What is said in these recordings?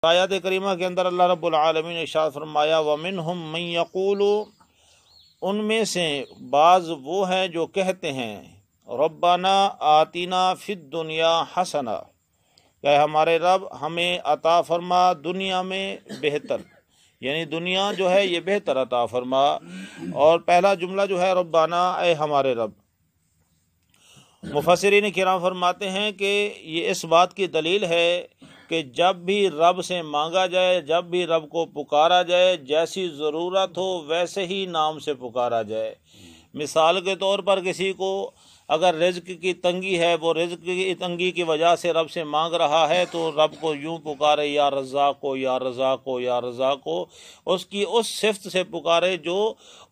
آیات کریمہ کے اندر اللہ رب العالمین نے ارشاد فرمایا وَمِنْهُمْ مَنْ يَقُولُ، ان میں سے بعض وہ ہیں جو کہتے ہیں ربنا آتنا فی الدنیا حسنہ، کہ ہمارے رب ہمیں عطا فرما دنیا میں بہتر، یعنی دنیا جو ہے یہ بہتر عطا فرما۔ اور پہلا جملہ جو ہے ربنا، اے ہمارے رب۔ مفسرین کرام فرماتے ہیں کہ یہ اس بات کی دلیل ہے کہ جب بھی رب سے مانگا جائے، جب بھی رب کو پکارا جائے، جیسی ضرورت ہو ویسے ہی نام سے پکارا جائے۔ مثال کے طور پر کسی کو اگر رزق کی تنگی ہے، وہ رزق کی تنگی کی وجہ سے رب سے مانگ رہا ہے، تو رب کو یوں پکارے یا رزاق کو یا رزاق کو یا رزاق کو، اس کی اس صفت سے پکارے جو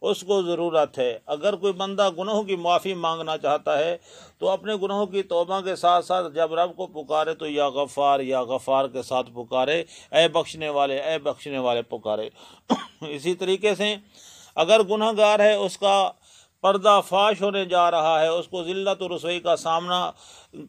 اس کو ضرورت ہے۔ اگر کوئی بندہ گناہوں کی معافی مانگنا چاہتا ہے تو اپنے گناہوں کی توبہ کے ساتھ ساتھ جب رب کو پکارے تو یا غفار کے ساتھ پکارے، اے بخشنے والے پکارے۔ اسی طریقے سے اگر گناہ گار ہے، اس کا پردہ فاش ہونے جا رہا ہے، اس کو ذلت و رسوائی کا سامنا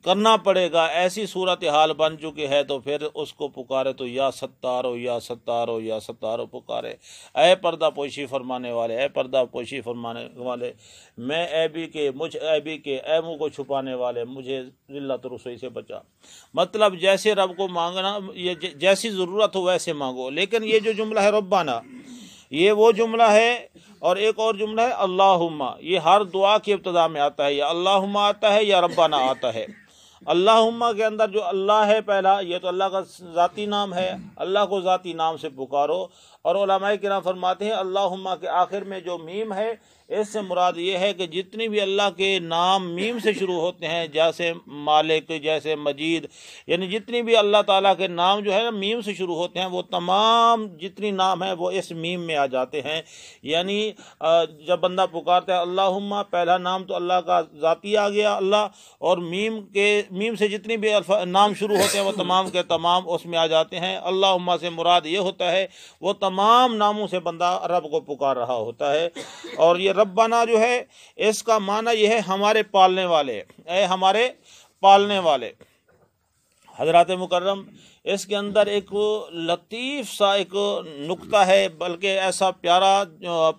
کرنا پڑے گا، ایسی صورتحال بن چکی ہے، تو پھر اس کو پکارے تو یا ستارو یا ستارو یا ستارو پکارے، اے پردہ پوشی فرمانے والے، اے پردہ پوشی فرمانے والے، میں عیبی کے، مجھ عیبی کے، عیبوں کو چھپانے والے، مجھے ذلت و رسوائی سے بچا۔ مطلب جیسے رب کو مانگنا، یہ جیسی ضرورت ہو ویسے مانگو۔ لیکن یہ جو جملہ ہے ربنا، یہ وہ جملہ ہے، اور ایک اور جملہ ہے اللہم، یہ ہر دعا کی ابتدا میں آتا ہے، یا اللہم آتا ہے یا ربنا آتا ہے۔ اللہم کے اندر جو اللہ ہے پہلا، یہ تو اللہ کا ذاتی نام ہے، اللہ کو ذاتی نام سے پکارو۔ اور علماء کرام فرماتے ہیں اللہم کے آخر میں جو میم ہے، اس سے مراد یہ ہے کہ جتنی بھی اللہ کے نام میم سے شروع ہوتے ہیں، جیسے مالک، جیسے مجید، یعنی جتنی بھی اللہ تعالیٰ کے نام جو ہے نا میم سے شروع ہوتے ہیں، وہ تمام جتنی نام ہیں وہ اس میم میں آ جاتے ہیں۔ یعنی جب بندہ پکارتا ہے اللہم، پہلا نام تو اللہ کا ذاتی آ گیا اللہ، اور میم سے جتنی بھی نام شروع ہوتے ہیں وہ تمام کے تمام اس میں آ جاتے ہیں۔ اللہم سے مراد یہ ہوتا ہے وہ تمام ناموں سے بندہ رب کو پکار رہا ہوتا ہے۔ اور یہ ربنا جو ہے، اس کا معنی یہ ہے ہمارے پالنے والے، اے ہمارے پالنے والے۔ حضرات مکرم، اس کے اندر ایک لطیف سا ایک نکتہ ہے، بلکہ ایسا پیارا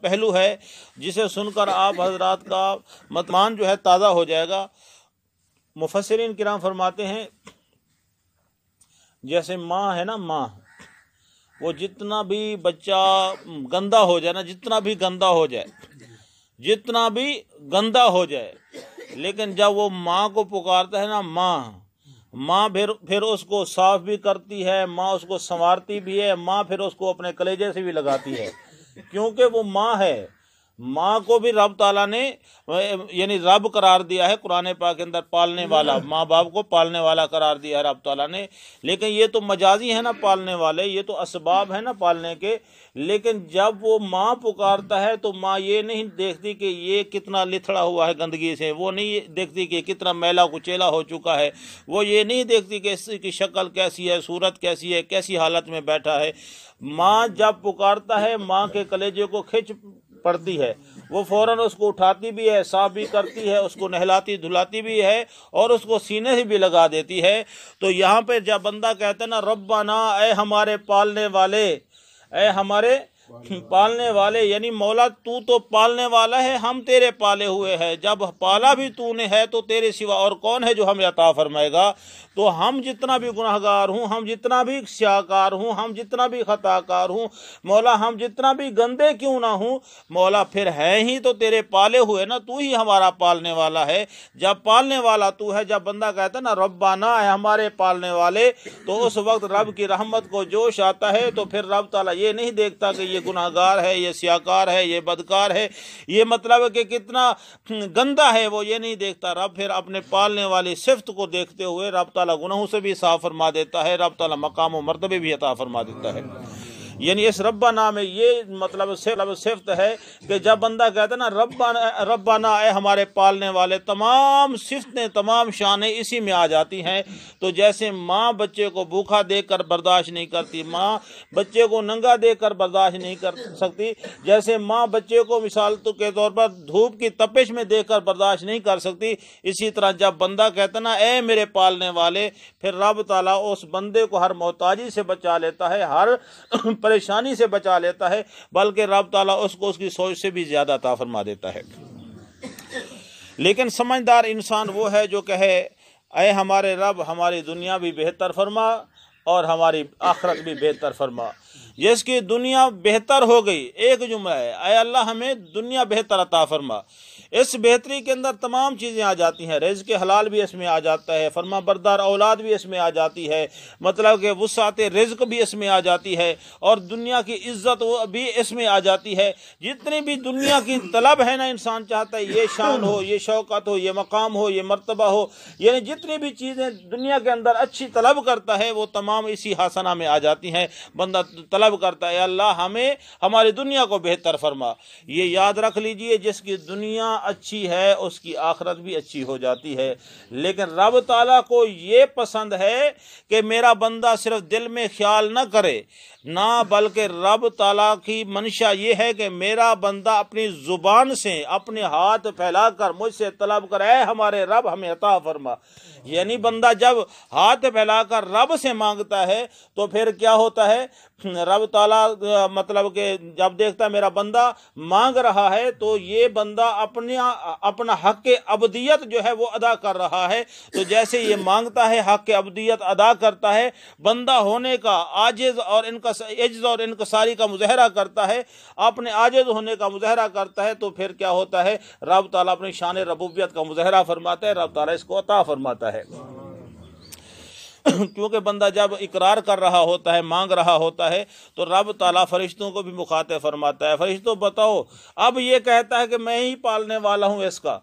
پہلو ہے جسے سن کر آپ حضرات کا مطمئن جو ہے تازہ ہو جائے گا۔ مفسرین کرام فرماتے ہیں جیسے ماں ہے نا، ماں، وہ جتنا بھی بچہ گندا ہو جائے نا، جتنا بھی گندا ہو جائے، لیکن جب وہ ماں کو پکارتا ہے نا، ماں پھر اس کو صاف بھی کرتی ہے، ماں اس کو سنوارتی بھی ہے، ماں پھر اس کو اپنے کلیجے سے بھی لگاتی ہے، کیونکہ وہ ماں ہے۔ ماں کو بھی رب تعالیٰ نے یعنی رب قرار دیا ہے قرآن پاک کے اندر، پالنے والا، ماں باپ کو پالنے والا قرار دیا ہے رب تعالیٰ نے۔ لیکن یہ تو مجازی ہے نا پالنے والے، یہ تو اسباب ہے نا پالنے کے۔ لیکن جب وہ ماں پکارتا ہے تو ماں یہ نہیں دیکھتی کہ یہ کتنا لتھڑا ہوا ہے گندگی سے، وہ نہیں دیکھتی کہ کتنا میلا کچیلا ہو چکا ہے، وہ یہ نہیں دیکھتی کہ اس کی شکل کیسی ہے، صورت کیسی ہے، کیسی حالت میں بیٹھا ہے۔ ماں جب پکارتا ہے، ماں کے کلیجے کو کھچ پڑتی ہے، وہ فوراً اس کو اٹھاتی بھی ہے، صاف بھی کرتی ہے، اس کو نہلاتی دھلاتی بھی ہے، اور اس کو سینے سے بھی لگا دیتی ہے۔ تو یہاں پہ جب بندہ کہتا ہے نا ربنا، اے ہمارے پالنے والے، اے ہمارے پالنے والے، یعنی مولا تو پالنے والا ہے، ہم تیرے پالے ہوئے ہیں۔ جب پالا بھی تو نے ہے تو تیرے سوا اور کون ہے جو ہمیں عطا فرمائے گا؟ تو ہم جتنا بھی گناہ گار ہوں، ہم جتنا بھی سیاکار ہوں، ہم جتنا بھی خطا کار ہوں مولا، ہم جتنا بھی گندے کیوں نہ ہوں مولا، پھر ہے ہی تو تیرے پالے ہوئے نا، تو ہی ہمارا پالنے والا ہے۔ جب پالنے والا تو ہے، جب بندہ کہتا ہے نا ربنا، ہے ہمارے پالنے والے، تو اس وقت رب کی رحمت کو جوش آتا ہے۔ تو پھر رب تعالیٰ یہ نہیں دیکھتا کہ یہ گناہ گار ہے، یہ سیاکار ہے، یہ بدکار ہے، یہ مطلب ہے کہ کتنا گندا ہے، وہ یہ نہیں دیکھتا۔ رب پھر اپنے پالنے والی صفت کو دیکھتے ہوئے رب تعالیٰ گناہوں سے بھی صاف فرما دیتا ہے، رب تعالیٰ مقام و مرتبے بھی عطا فرما دیتا ہے۔ یعنی اس ربنا میں یہ مطلب صفت ہے کہ جب بندہ کہتا ہے نا ربنا اے ہمارے پالنے والے، تمام صفتیں تمام شانیں اسی میں آ جاتی ہیں۔ تو جیسے ماں بچے کو بھوکا دیکھ کر برداشت نہیں کرتی، ماں بچے کو ننگا دیکھ کر برداشت نہیں کر سکتی، جیسے ماں بچے کو مثال کے طور پر دھوپ کی تپش میں دیکھ کر برداشت نہیں کر سکتی، اسی طرح جب بندہ کہتا نا اے میرے پالنے والے، پھر رب تعالیٰ اس بندے کو ہر محتاجی سے بچا لیتا ہے، ہر پریشانی سے بچا لیتا ہے، بلکہ رب تعالیٰ اس کو اس کی سوچ سے بھی زیادہ عطا فرما دیتا ہے۔ لیکن سمجھدار انسان وہ ہے جو کہے اے ہمارے رب ہماری دنیا بھی بہتر فرما اور ہماری آخرت بھی بہتر فرما۔ جس کی دنیا بہتر ہو گئی، ایک جملہ ہے، اے اللہ ہمیں دنیا بہتر عطا فرما۔ اس بہتری کے اندر تمام چیزیں آ جاتی ہیں، رزق حلال بھی اس میں آ جاتا ہے، فرما بردار اولاد بھی اس میں آ جاتی ہے، مطلب کہ وسعت رزق بھی اس میں آ جاتی ہے، اور دنیا کی عزت بھی اس میں آ جاتی ہے۔ جتنی بھی دنیا کی طلب ہے نا، انسان چاہتا ہے یہ شان ہو، یہ شوکت ہو، یہ مقام ہو، یہ مرتبہ ہو، یعنی جتنی بھی چیزیں دنیا کے اندر اچھی طلب کرتا ہے وہ تمام اسی حسنہ میں آ جاتی ہیں۔ بندہ طلب کرتا ہے اللہ ہمیں ہماری دنیا کو بہتر فرما۔ یہ یاد رکھ لیجئے جس کی دنیا اچھی ہے اس کی آخرت بھی اچھی ہو جاتی ہے، لیکن رب تعالیٰ کو یہ پسند ہے کہ میرا بندہ صرف دل میں خیال نہ کرے، نہ بلکہ رب تعالیٰ کی منشا یہ ہے کہ میرا بندہ اپنی زبان سے اپنے ہاتھ پھیلا کر مجھ سے طلب کرے اے ہمارے رب ہمیں عطا فرما۔ یعنی بندہ جب ہاتھ پھیلا کر رب سے مانگتا ہے تو پھر کیا ہوتا ہے، رب تعالیٰ مطلب کہ جب دیکھتا ہے میرا بندہ مانگ رہا ہے تو یہ بندہ اپنا حق عبدیت جو ہے وہ ادا کر رہا ہے، تو جیسے یہ مانگتا ہے حق عبدیت ادا کرتا ہے، بندہ ہونے کا عاجز اور انکساری کا مظاہرہ کرتا ہے، اپنے عاجز ہونے کا مظاہرہ کرتا ہے، تو پھر کیا ہوتا ہے رب تعالیٰ اپنی شان ربوبیت کا مظاہرہ فرماتا ہے، رب تعالیٰ اس کو عطا فرماتا ہے۔ کیونکہ بندہ جب اقرار کر رہا ہوتا ہے، مانگ رہا ہوتا ہے، تو رب تعالیٰ فرشتوں کو بھی مخاطب فرماتا ہے، فرشتوں بتاؤ، اب یہ کہتا ہے کہ میں ہی پالنے والا ہوں اس کا،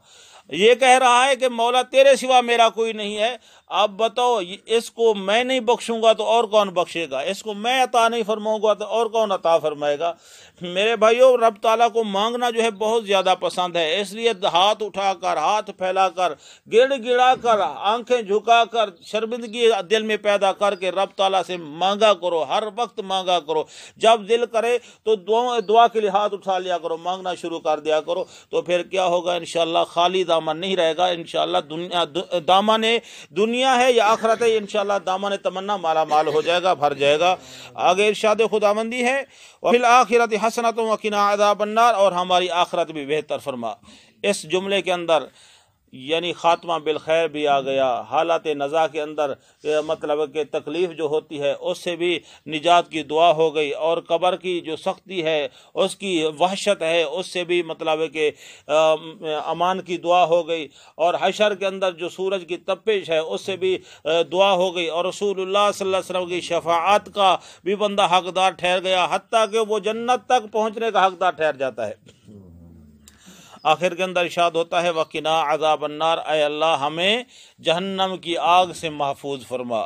یہ کہہ رہا ہے کہ مولا تیرے سوا میرا کوئی نہیں ہے، اب بتاؤ اس کو میں نہیں بخشوں گا تو اور کون بخشے گا، اس کو میں عطا نہیں فرماؤں گا تو اور کون عطا فرمائے گا۔ میرے بھائیو، رب تعالیٰ کو مانگنا جو ہے بہت زیادہ پسند ہے، اس لیے ہاتھ اٹھا کر، ہاتھ پھیلا کر، گڑ گڑا کر، آنکھیں جھکا کر، شرمندگی دل میں پیدا کر کے رب تعالیٰ سے مانگا کرو، ہر وقت مانگا کرو، جب دل کرے تو دعا کے لیے ہاتھ اٹھا لیا کرو، مانگنا شروع کر دیا کرو، تو پھر کیا ہوگا انشاءاللہ خالی دامن نہیں رہے گا، انشاءاللہ دامن دنیا ہے یا آخرت ہے، انشاءاللہ دامن تمنا مالا مال ہو جائے گا، بھر جائے گا۔ آگے ارشاد خداوندی ہے وَفِي الْآخِرَةِ حَسَنَةٌ وَقِنَا عَذَابَ النَّارِ، اور ہماری آخرت بھی بہتر فرما۔ اس جملے کے اندر یعنی خاتمہ بالخیر بھی آ گیا، حالات نزا کے اندر مطلب کہ تکلیف جو ہوتی ہے اس سے بھی نجات کی دعا ہو گئی، اور قبر کی جو سختی ہے اس کی وحشت ہے اس سے بھی مطلب کہ امان کی دعا ہو گئی، اور حشر کے اندر جو سورج کی تپش ہے اس سے بھی دعا ہو گئی، اور رسول اللہ صلی اللہ علیہ وسلم کی شفاعت کا بھی بندہ حقدار ٹھہر گیا، حتیٰ کہ وہ جنت تک پہنچنے کا حقدار ٹھہر جاتا ہے۔ آخر کے اندر ارشاد ہوتا ہے وَقِنَا عَذَابَ النَّارِ، اے اللہ ہمیں جہنم کی آگ سے محفوظ فرما۔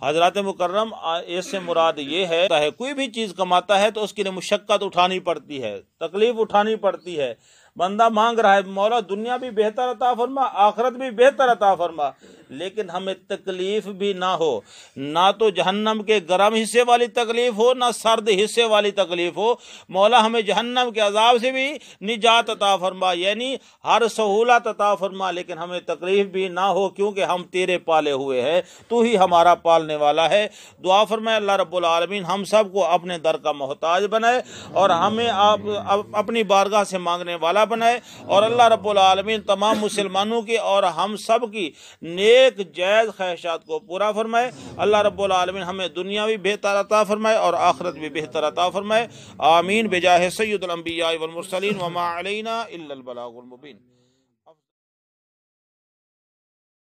حضرات مکرم، اس سے مراد یہ ہے کوئی بھی چیز کماتا ہے تو اس کے لیے مشقت اٹھانی پڑتی ہے، تکلیف اٹھانی پڑتی ہے، بندہ مانگ رہا ہے مولا دنیا بھی بہتر عطا فرما، آخرت بھی بہتر عطا فرما، لیکن ہمیں تکلیف بھی نہ ہو، نہ تو جہنم کے گرم حصے والی تکلیف ہو، نہ سرد حصے والی تکلیف ہو، مولا ہمیں جہنم کے عذاب سے بھی نجات عطا فرما، یعنی ہر سہولت عطا فرما، لیکن ہمیں تکلیف بھی نہ ہو، کیونکہ ہم تیرے پالے ہوئے ہیں، تو ہی ہمارا پالنے والا ہے۔ دعا فرمائے اللہ رب العالمین ہم سب کو اپنے در کا محتاج بنائے، اور ہمیں اپنی بارگاہ سے مانگنے والا بنائے، اور اللہ رب العالمین تمام مسلمانوں کی اور ہم سب کی نیک جائز خواہشات کو پورا فرمائے۔ اللہ رب العالمین ہمیں دنیا بھی بہتر عطا فرمائے اور آخرت بھی بہتر عطا فرمائے، آمین بجاہ سید الانبیاء والمرسلین وما علینا الا البلاغ المبین۔